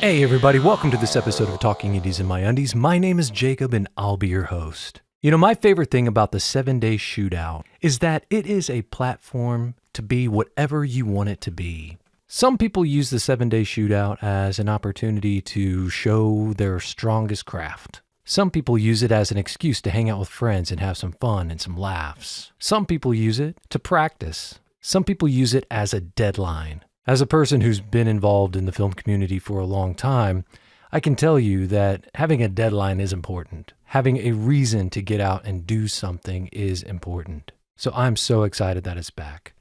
Hey everybody, welcome to this episode of Talking Indies in My Undies. My name is Jacob and I'll be your host. You know, my favorite thing about the 7-Day Shootout is that it is a platform to be whatever you want it to be. Some people use the 7-Day Shootout as an opportunity to show their strongest craft. Some people use it as an excuse to hang out with friends and have some fun and some laughs. Some people use it to practice. Some people use it as a deadline. As a person who's been involved in the film community for a long time, I can tell you that having a deadline is important. Having a reason to get out and do something is important. So I'm so excited that it's back.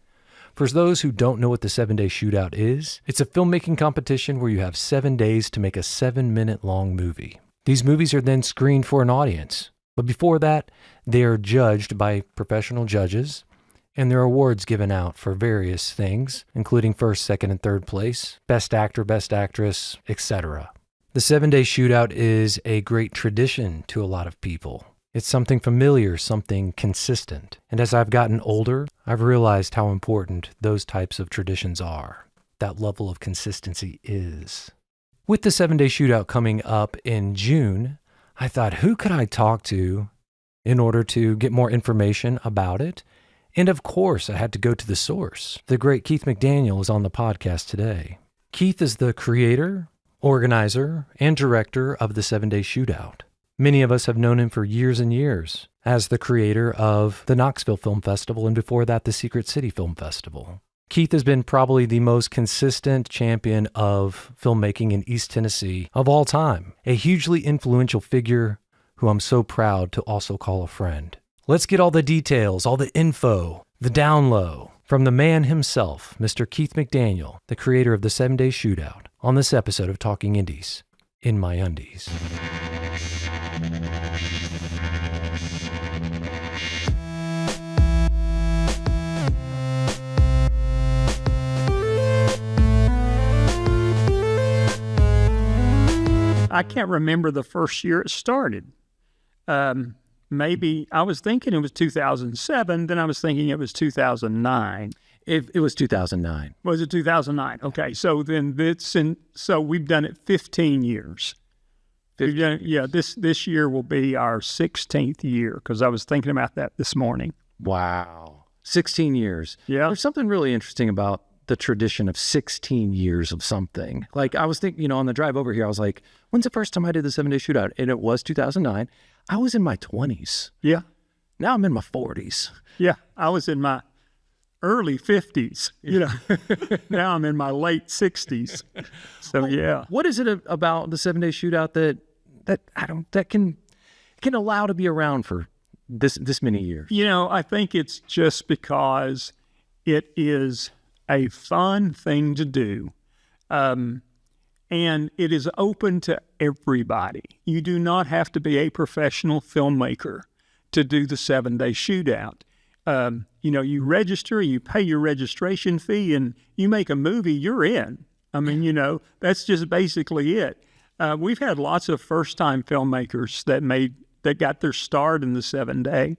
For those who don't know what the 7-Day Shootout is, it's a filmmaking competition where you have 7 days to make a 7-minute long movie. These movies are then screened for an audience. But before that, they are judged by professional judges, and there are awards given out for various things, including first, second, and third place, best actor, best actress, etc. The 7-Day Shootout is a great tradition to a lot of people. It's something familiar, something consistent. And as I've gotten older, I've realized how important those types of traditions are. That level of consistency is. With the 7-Day Shootout coming up in June, I thought, who could I talk to in order to get more information about it? And of course, I had to go to the source. The great Keith McDaniel is on the podcast today. Keith is the creator, organizer, and director of the 7-Day Shootout. Many of us have known him for years and years as the creator of the Knoxville Film Festival and before that, the Secret City Film Festival. Keith has been probably the most consistent champion of filmmaking in East Tennessee of all time. A hugely influential figure who I'm so proud to also call a friend. Let's get all the details, all the info, the down low from the man himself, Mr. Keith McDaniel, the creator of the 7-Day Shootout, on this episode of Talking Indies in My Undies. I can't remember the first year it started. Maybe I was thinking it was 2007, then I was thinking it was 2009. It was 2009. Was it 2009? Okay, so then so we've done it 15 years. 15 years. This year will be our 16th year because I was thinking about that this morning. Wow. 16 years. Yeah. There's something really interesting about the tradition of 16 years of something. Like I was thinking, on the drive over here, I was like, when's the first time I did the 7-Day Shootout? And it was 2009. I was in my 20s. Yeah. Now I'm in my 40s. Yeah. I was in my early 50s. Now I'm in my late 60s. So yeah. What is it about the 7-Day Shootout that can allow to be around for this many years? I think it's just because it is a fun thing to do. And it is open to everybody. You do not have to be a professional filmmaker to do the 7-Day Shootout. You register, you pay your registration fee, and you make a movie, you're in. I mean, that's just basically it. We've had lots of first-time filmmakers that got their start in the 7-Day.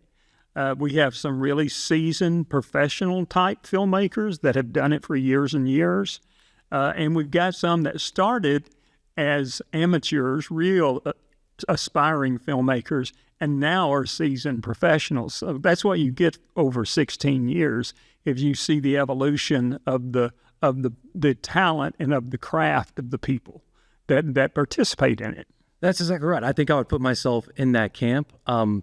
We have some really seasoned professional-type filmmakers that have done it for years and years. And we've got some that started as amateurs, real aspiring filmmakers, and now are seasoned professionals. So that's what you get over 16 years if you see the evolution of the talent and of the craft of the people that participate in it. That's exactly right. I think I would put myself in that camp. When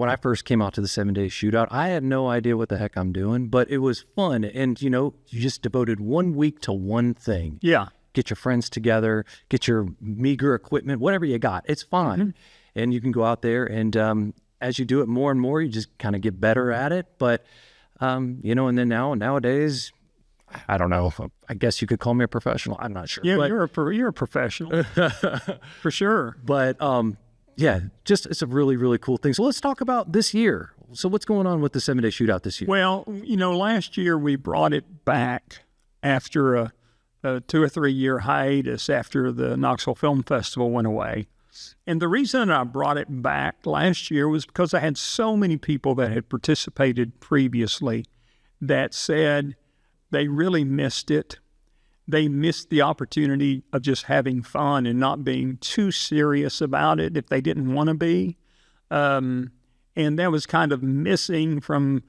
I first came out to the 7-Day Shootout, I had no idea what the heck I'm doing, but it was fun. And, you just devoted 1 week to one thing. Yeah. Get your friends together, get your meager equipment, whatever you got. It's fun. Mm-hmm. And you can go out there and as you do it more and more, you just kind of get better at it. But, and then nowadays, I don't know. I guess you could call me a professional. I'm not sure. Yeah, but you're a professional for sure. But it's a really, really cool thing. So let's talk about this year. So what's going on with the 7-Day Shootout this year? Well, last year we brought it back after a 2 or 3 year hiatus after the Knoxville Film Festival went away. And the reason I brought it back last year was because I had so many people that had participated previously that said they really missed it. they missed the opportunity of just having fun and not being too serious about it if they didn't want to be. And that was kind of missing from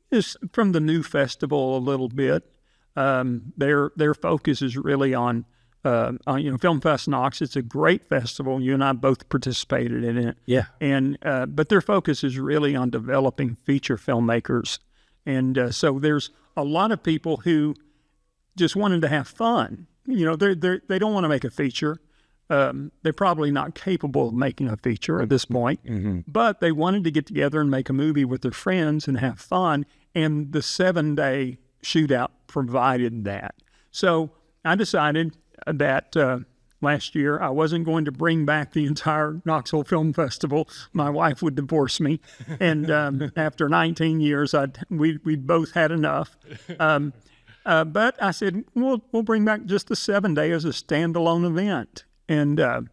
the new festival a little bit. Their focus is really on Film Fest Knox. It's a great festival. You and I both participated in it. Yeah. And but their focus is really on developing feature filmmakers. And so there's a lot of people who just wanted to have fun. They don't want to make a feature. They're probably not capable of making a feature at this point, but they wanted to get together and make a movie with their friends and have fun. And the 7-day shootout provided that. So I decided that last year I wasn't going to bring back the entire Knoxville Film Festival. My wife would divorce me. And after 19 years, we both had enough. But I said, we'll bring back just the 7-day as a standalone event. And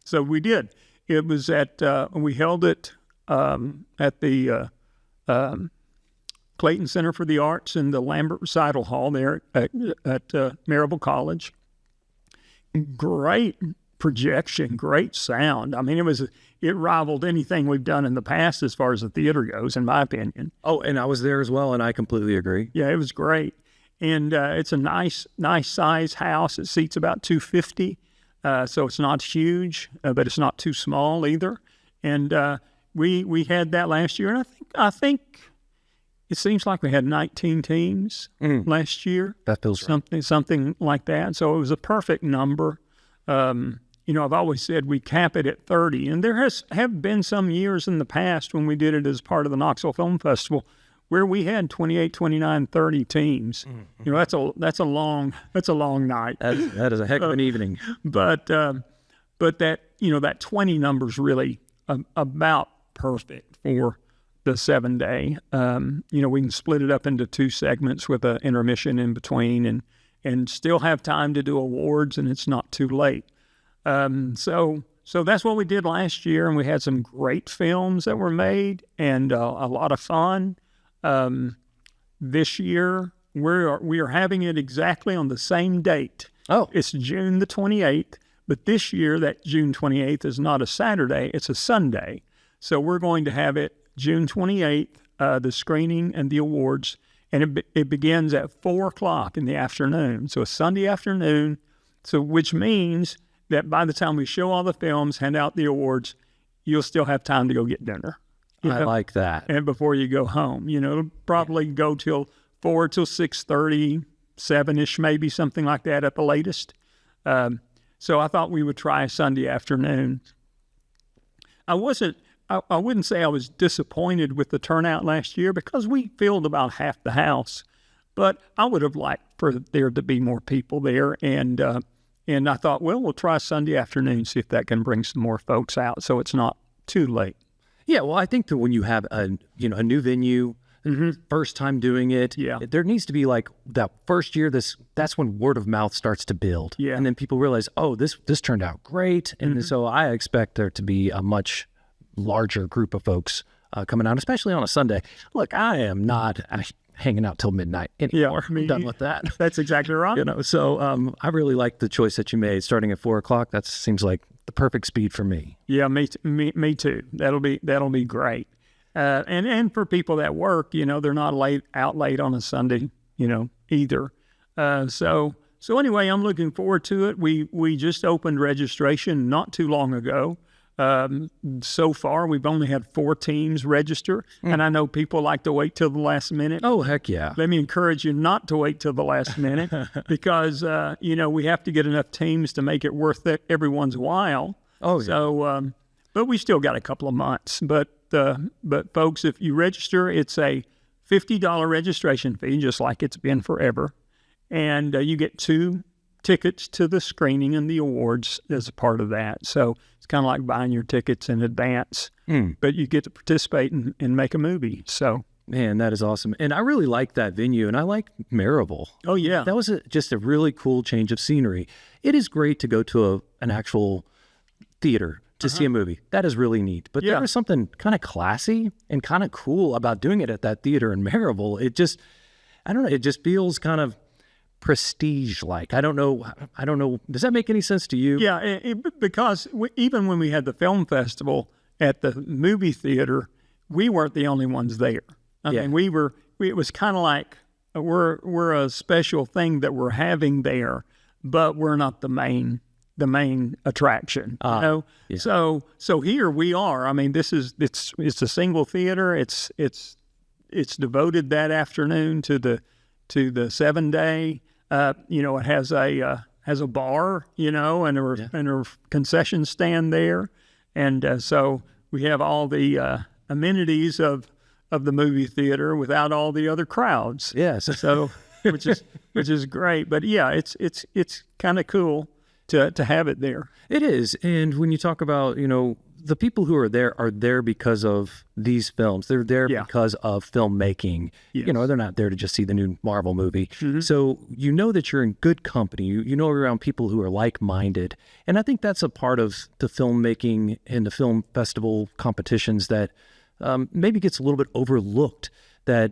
so we did. It was we held it at the Clayton Center for the Arts in the Lambert Recital Hall there at Maryville College. Great projection, great sound. I mean, it rivaled anything we've done in the past as far as the theater goes, in my opinion. Oh, and I was there as well, and I completely agree. Yeah, it was great. And it's a nice size house. It seats about 250. So it's not huge, but it's not too small either. And we had that last year, and I think it seems like we had 19 teams last year. That feels right. Something like that. So it was a perfect number. I've always said we cap it at 30, and there have been some years in the past when we did it as part of the Knoxville Film Festival where we had 28, 29, 30 teams. That's a long night. That is a heck of an evening. But that 20 number is really about perfect for the 7-day. We can split it up into 2 segments with an intermission in between, and still have time to do awards, and it's not too late. So that's what we did last year, and we had some great films that were made and a lot of fun. This year we are having it exactly on the same date. Oh, it's June the 28th, but this year that June 28th is not a Saturday, it's a Sunday. So we're going to have it June 28th, the screening and the awards, and it begins at 4:00 in the afternoon. So a Sunday afternoon, which means that by the time we show all the films, hand out the awards, you'll still have time to go get dinner. I like that. And before you go home, it'll probably go till 4 till 6:30, 7-ish, maybe something like that at the latest. So I thought we would try a Sunday afternoon. I wouldn't say I was disappointed with the turnout last year because we filled about half the house, but I would have liked for there to be more people there. And I thought, well, we'll try Sunday afternoon, see if that can bring some more folks out so it's not too late. Yeah, well, I think that when you have a new venue, first time doing it, there needs to be like that first year. That's when word of mouth starts to build, and then people realize, oh, this turned out great, and so I expect there to be a much larger group of folks coming out, especially on a Sunday. Look, I am not hanging out till midnight anymore. I'm done with that. That's exactly right. So I really like the choice that you made, starting at 4:00. That seems like the perfect speed for me. Yeah, me too. That'll be great. And for people that work, they're not out late on a Sunday, either. So anyway, I'm looking forward to it. We just opened registration not too long ago. So far, we've only had 4 teams register, and I know people like to wait till the last minute. Oh, heck yeah. Let me encourage you not to wait till the last minute because, we have to get enough teams to make it worth everyone's while. Oh, yeah. So, but we still got a couple of months. But folks, if you register, it's a $50 registration fee, just like it's been forever. And you get 2 tickets to the screening and the awards as a part of that. So it's kind of like buying your tickets in advance, but you get to participate and make a movie. So, man, that is awesome. And I really like that venue, and I like Maryville. Oh, yeah. That was just a really cool change of scenery. It is great to go to an actual theater to see a movie. That is really neat. But there was something kind of classy and kind of cool about doing it at that theater in Maryville. It just, I don't know, it just feels kind of prestige like? I don't know. Does that make any sense to you? Yeah, because even when we had the film festival at the movie theater, we weren't the only ones there. I mean, it was kind of like we're a special thing that we're having there, but we're not the main attraction. You know? Yeah. So here we are. I mean, it's a single theater. It's devoted that afternoon to the 7-day. It has a bar, and a concession stand there, and so we have all the amenities of the movie theater without all the other crowds. Yes. So which is great. But yeah, it's kind of cool to have it there. It is. And when you talk about, the people who are there because of these films. They're there because of filmmaking. Yes. They're not there to just see the new Marvel movie. Mm-hmm. So that you're in good company. You're around people who are like-minded. And I think that's a part of the filmmaking and the film festival competitions that maybe gets a little bit overlooked. That,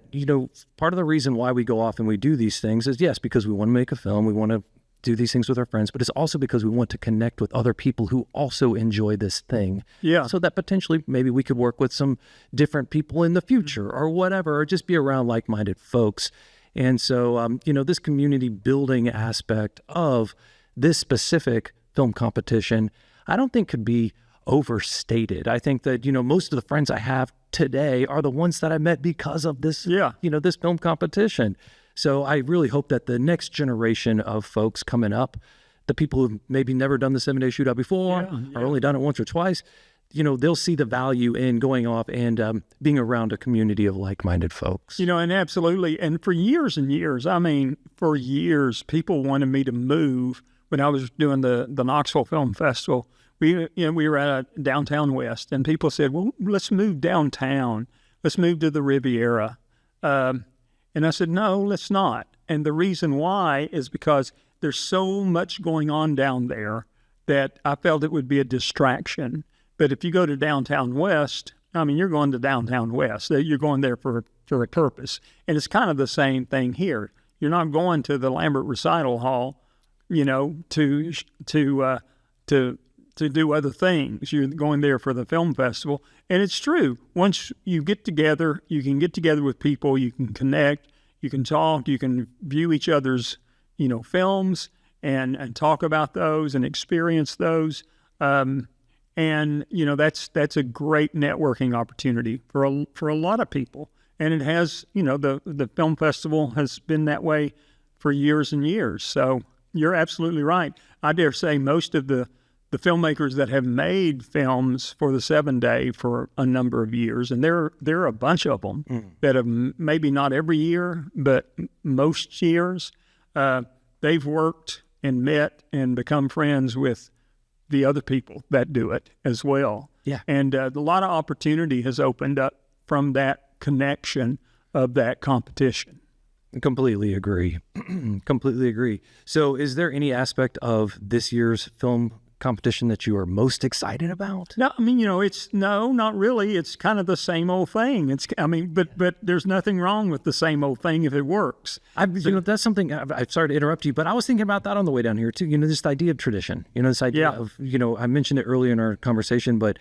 part of the reason why we go off and we do these things is, yes, because we want to make a film. We want to do these things with our friends, but it's also because we want to connect with other people who also enjoy this thing. Yeah. So that potentially maybe we could work with some different people in the future or whatever, or just be around like-minded folks. And so, this community building aspect of this specific film competition, I don't think could be overstated. I think that, most of the friends I have today are the ones that I met because of this, this film competition. So I really hope that the next generation of folks coming up, the people who've maybe never done the 7-day shootout before or only done it once or twice, they'll see the value in going off and being around a community of like-minded folks. And absolutely. And for years and years, people wanted me to move when I was doing the Knoxville Film Festival. We were at Downtown West, and people said, well, let's move downtown. Let's move to the Riviera. And I said, no, let's not. And the reason why is because there's so much going on down there that I felt it would be a distraction. But if you go to Downtown West, you're going to Downtown West. You're going there for a purpose. And it's kind of the same thing here. You're not going to the Lambert Recital Hall, to do other things. You're going there for the film festival. And it's true. Once you get together, you can get together with people, you can connect, you can talk, you can view each other's, films and talk about those and experience those. And that's a great networking opportunity for a lot of people. And it has, the film festival has been that way for years and years. So you're absolutely right. I dare say most of the filmmakers that have made films for the 7-day for a number of years, and there are a bunch of them that have maybe not every year, but most years, they've worked and met and become friends with the other people that do it as well. Yeah. And a lot of opportunity has opened up from that connection of that competition. Completely agree. Completely agree. So is there any aspect of this year's film competition that you are most excited about? No, not really. It's kind of the same old thing. But there's nothing wrong with the same old thing if it works. That's something, I'm sorry to interrupt you, but I was thinking about that on the way down here too. This idea of tradition, this idea of, I mentioned it earlier in our conversation, but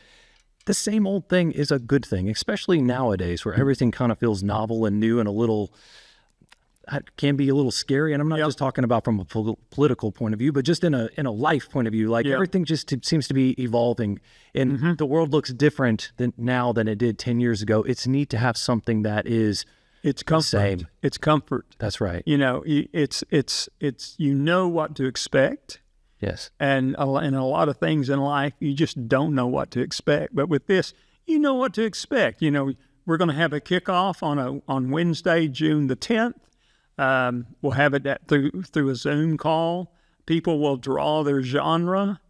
the same old thing is a good thing, especially nowadays where everything kind of feels novel and new and can be a little scary. And I'm not just talking about from a political point of view, but just in a life point of view. Like everything just seems to be evolving, and the world looks different now than it did 10 years ago. It's neat to have something that is comfort. Same. It's comfort. That's right. It's what to expect. Yes. And a lot of things in life, you just don't know what to expect. But with this, you know what to expect. We're going to have a kickoff on Wednesday, June the 10th. We'll have it through a Zoom call. People will draw their genre.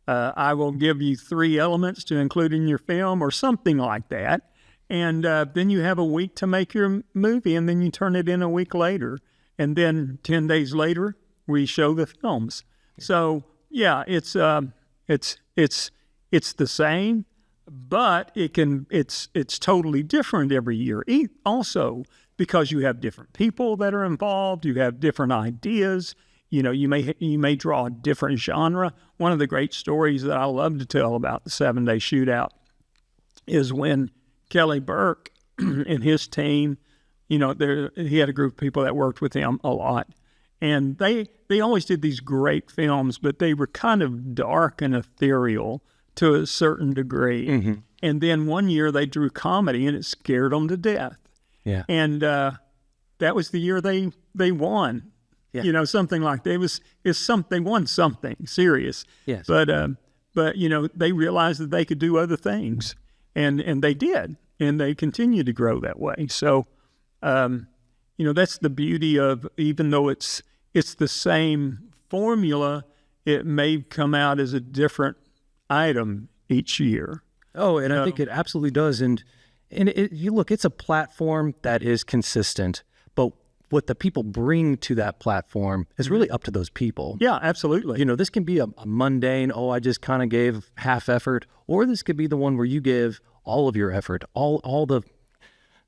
I will give you 3 elements to include in your film or something like that. And then you have a week to make your movie, and then you turn it in a week later. And then 10 days later, we show the films. So, yeah, it's the same, but it's totally different every year. Also, because you have different people that are involved, you have different ideas. You know, you may draw a different genre. One of the great stories that I love to tell about the 7-Day Shootout is when Kelly Burke and his team, you know, he had a group of people that worked with him a lot, and they always did these great films, but they were kind of dark and ethereal to a certain degree. Mm-hmm. And then one year they drew comedy, and it scared them to death. Yeah. And that was the year they won. Yeah. You know, something like that. They won something serious. Yes. But you know, they realized that they could do other things, and they did, and they continue to grow that way. So, you know, that's the beauty of, even though it's the same formula, it may come out as a different item each year. Oh, and I think it absolutely does. And you look, it's a platform that is consistent, but what the people bring to that platform is really up to those people. Yeah, absolutely. You know, this can be a mundane, I just kind of gave half effort, or this could be the one where you give all of your effort,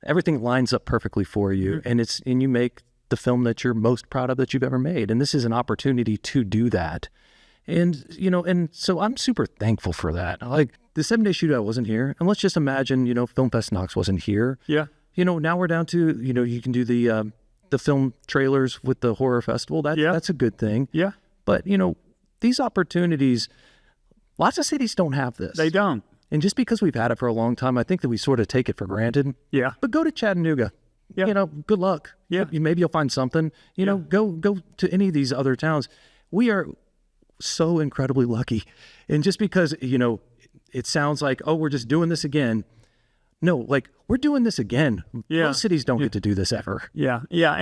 everything lines up perfectly for you, mm-hmm. and you make the film that you're most proud of that you've ever made. And this is an opportunity to do that. And, you know, and so I'm super thankful for that. Like, the 7-Day Shootout wasn't here. And let's just imagine, you know, Film Fest Knox wasn't here. Yeah. You know, now we're down to, you know, you can do the film trailers with the horror festival. That's a good thing. Yeah. But, you know, these opportunities, lots of cities don't have this. They don't. And just because we've had it for a long time, I think that we sort of take it for granted. Yeah. But go to Chattanooga. Yeah. You know, good luck. Yeah. Maybe you'll find something. You know, go to any of these other towns. We are so incredibly lucky. And just because, you know, it sounds like, we're just doing this again. No, like, we're doing this again. Yeah. Most cities don't get to do this ever. Yeah. Yeah.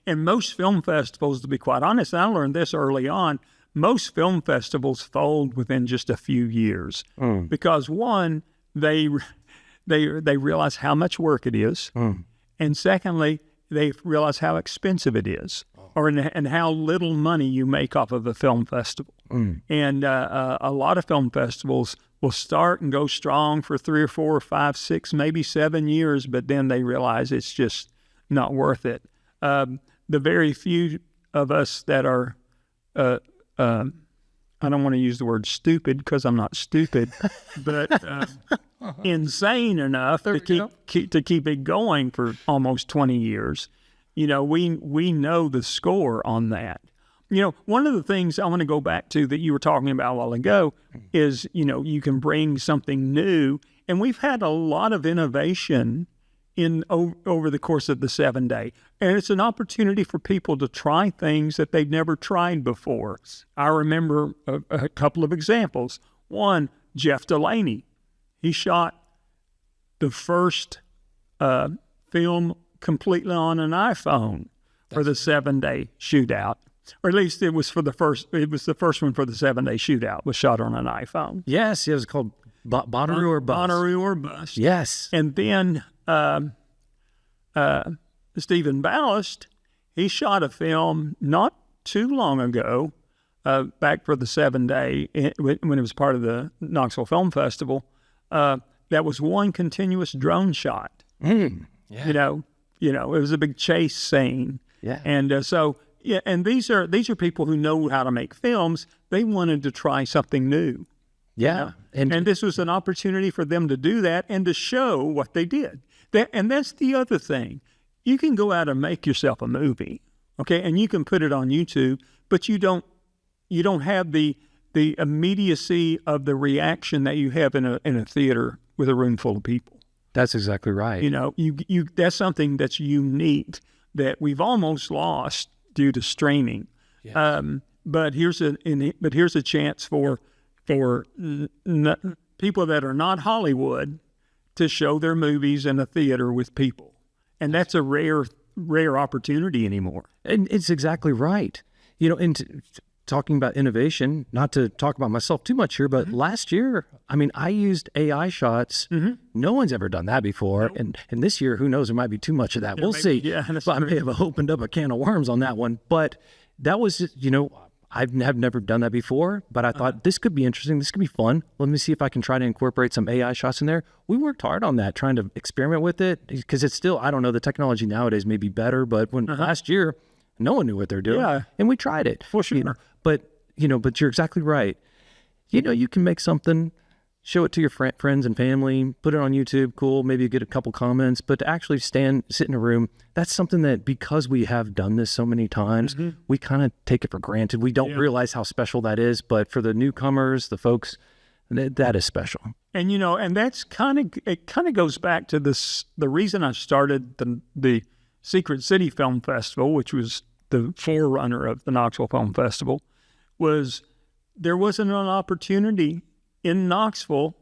And most film festivals, to be quite honest, and I learned this early on, most film festivals fold within just a few years because, one, they realize how much work it is, and secondly, they realize how expensive it is, and how little money you make off of a film festival. And a lot of film festivals will start and go strong for 3 or 4 or 5, 6, maybe 7 years, but then they realize it's just not worth it. The very few of us that are I don't want to use the word stupid because I'm not stupid, but insane enough to keep it going for almost 20 years. You know, we know the score on that. You know, one of the things I want to go back to that you were talking about a while ago is, you know, you can bring something new, and we've had a lot of innovation over the course of the 7-Day. And it's an opportunity for people to try things that they've never tried before. I remember a couple of examples. One, Jeff Delaney. He shot the first film completely on an iPhone for the 7-Day Shootout. Or at least it was the first one for the 7-Day Shootout was shot on an iPhone. Yes, it was called Bonnaroo or Bust. Bonnaroo or Bust. Yes. And then Stephen Ballast, he shot a film not too long ago, back for the 7-Day, when it was part of the Knoxville Film Festival, that was one continuous drone shot. Yeah. You know, it was a big chase scene. Yeah. And and these are people who know how to make films. They wanted to try something new. Yeah. You know? And this was an opportunity for them to do that and to show what they did. And that's the other thing. You can go out and make yourself a movie, okay, and you can put it on YouTube, but you don't have the immediacy of the reaction that you have in a theater with a room full of people. That's exactly right. You know, you that's something that's unique that we've almost lost due to streaming. Yeah. But here's a chance for people that are not Hollywood to show their movies in a theater with people, and that's a rare opportunity anymore. And it's exactly right. You know, and talking about innovation, not to talk about myself too much here, but last year, I mean, I used AI shots. No one's ever done that before. Nope. And this year, who knows, there might be too much of that. We'll see. Yeah, I may have opened up a can of worms on that one. But that was, you know, have never done that before, but I thought this could be interesting. This could be fun. Let me see if I can try to incorporate some AI shots in there. We worked hard on that, trying to experiment with it, because it's still, I don't know, the technology nowadays may be better, but when last year, no one knew what they're doing. Yeah. And we tried it. For sure. But you're exactly right. You can make something, show it to your friends and family, put it on YouTube, cool, maybe you get a couple comments, but to actually sit in a room, that's something that, because we have done this so many times, we kind of take it for granted. We don't realize how special that is, but for the newcomers, the folks, that is special. And, and that's it kind of goes back to the reason I started the Secret City Film Festival, which was the forerunner of the Knoxville Film Festival, was there wasn't an opportunity in Knoxville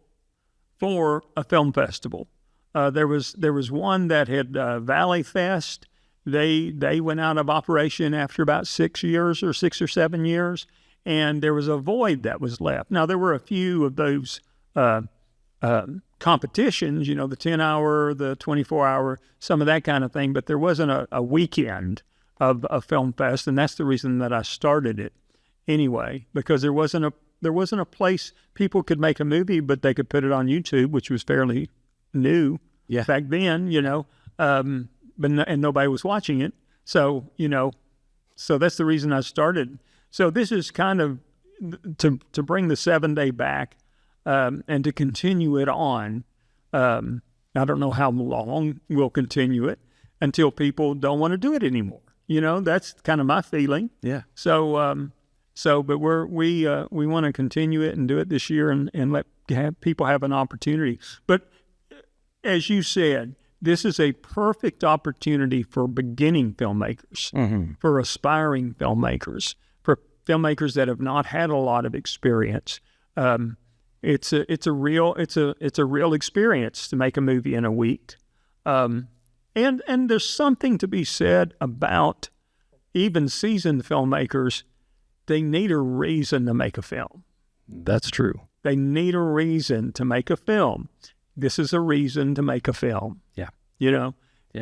for a film festival. There was one that had Valley Fest. They went out of operation after about 6 or 7 years, and there was a void that was left. Now, there were a few of those competitions, the 10-hour, the 24-hour, some of that kind of thing, but there wasn't a weekend of a film fest, and that's the reason that I started it anyway, because there wasn't a place people could make a movie, but they could put it on YouTube, which was fairly new back then, and nobody was watching it. So, so that's the reason I started. So this is kind of to bring the 7-day back and to continue it on. I don't know how long we'll continue it until people don't want to do it anymore. That's kind of my feeling. Yeah. But we want to continue it and do it this year and let people have an opportunity. But as you said, this is a perfect opportunity for beginning filmmakers, for aspiring filmmakers, for filmmakers that have not had a lot of experience. It's a real experience to make a movie in a week. And there's something to be said about even seasoned filmmakers. They need a reason to make a film. That's true. They need a reason to make a film. This is a reason to make a film. Yeah.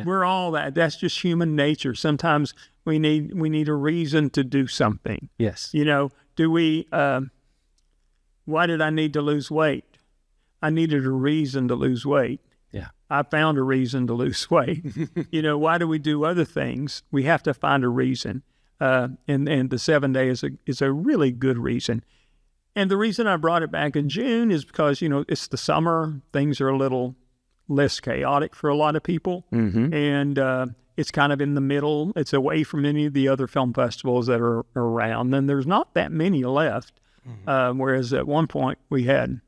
We're all that. That's just human nature. Sometimes we need a reason to do something. Yes. Why did I need to lose weight? I needed a reason to lose weight. Yeah. I found a reason to lose weight. Why do we do other things? We have to find a reason. And the 7 days is a really good reason. And the reason I brought it back in June is because, it's the summer. Things are a little less chaotic for a lot of people. And it's kind of in the middle. It's away from any of the other film festivals that are around. And there's not that many left. Whereas at one point we had,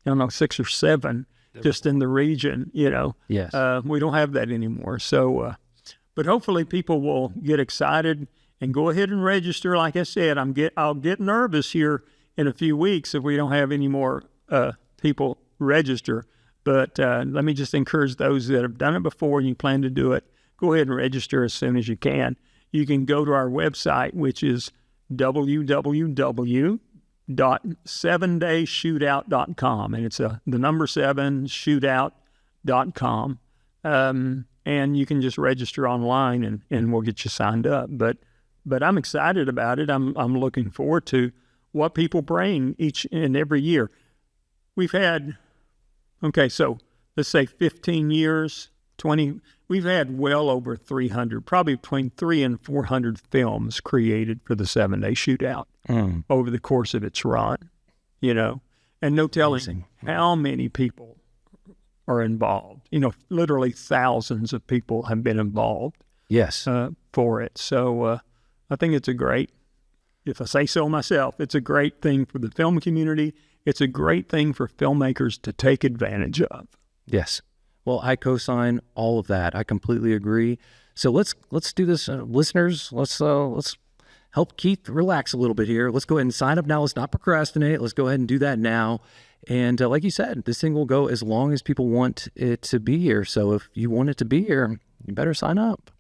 6 or 7 just in the region, Yes. We don't have that anymore. So, but hopefully people will get excited and go ahead and register. Like I said, I'll get nervous here in a few weeks if we don't have any more people register. But let me just encourage those that have done it before and you plan to do it, go ahead and register as soon as you can. You can go to our website, which is www.7dayshootout.com, and it's the number 7 shootout.com. And you can just register online and we'll get you signed up. But I'm excited about it. I'm looking forward to what people bring each and every year. We've had, so let's say 15 years, 20, we've had well over 300, probably between 300 and 400 films created for the 7-day shootout over the course of its run, and no telling how many people are involved. Literally thousands of people have been involved. Yes. For it. So I think it's if I say so myself, it's a great thing for the film community. It's a great thing for filmmakers to take advantage of. Yes. Well, I co-sign all of that. I completely agree. So let's do this, listeners. Let's help Keith relax a little bit here. Let's go ahead and sign up now. Let's not procrastinate. Let's go ahead and do that now. And like you said, this thing will go as long as people want it to be here. So if you want it to be here, you better sign up.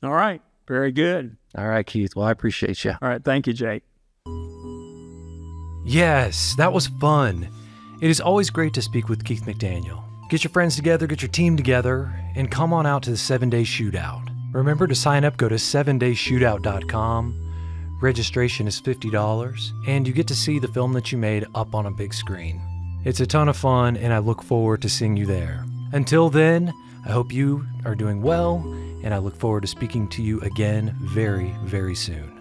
All right. Very good. All right, Keith. Well, I appreciate you. All right. Thank you, Jake. Yes, that was fun. It is always great to speak with Keith McDaniel. Get your friends together, get your team together, and come on out to the 7-day shootout. Remember to sign up, go to 7dayshootout.com. Registration is $50, and you get to see the film that you made up on a big screen. It's a ton of fun, and I look forward to seeing you there. Until then, I hope you are doing well, and I look forward to speaking to you again very, very soon.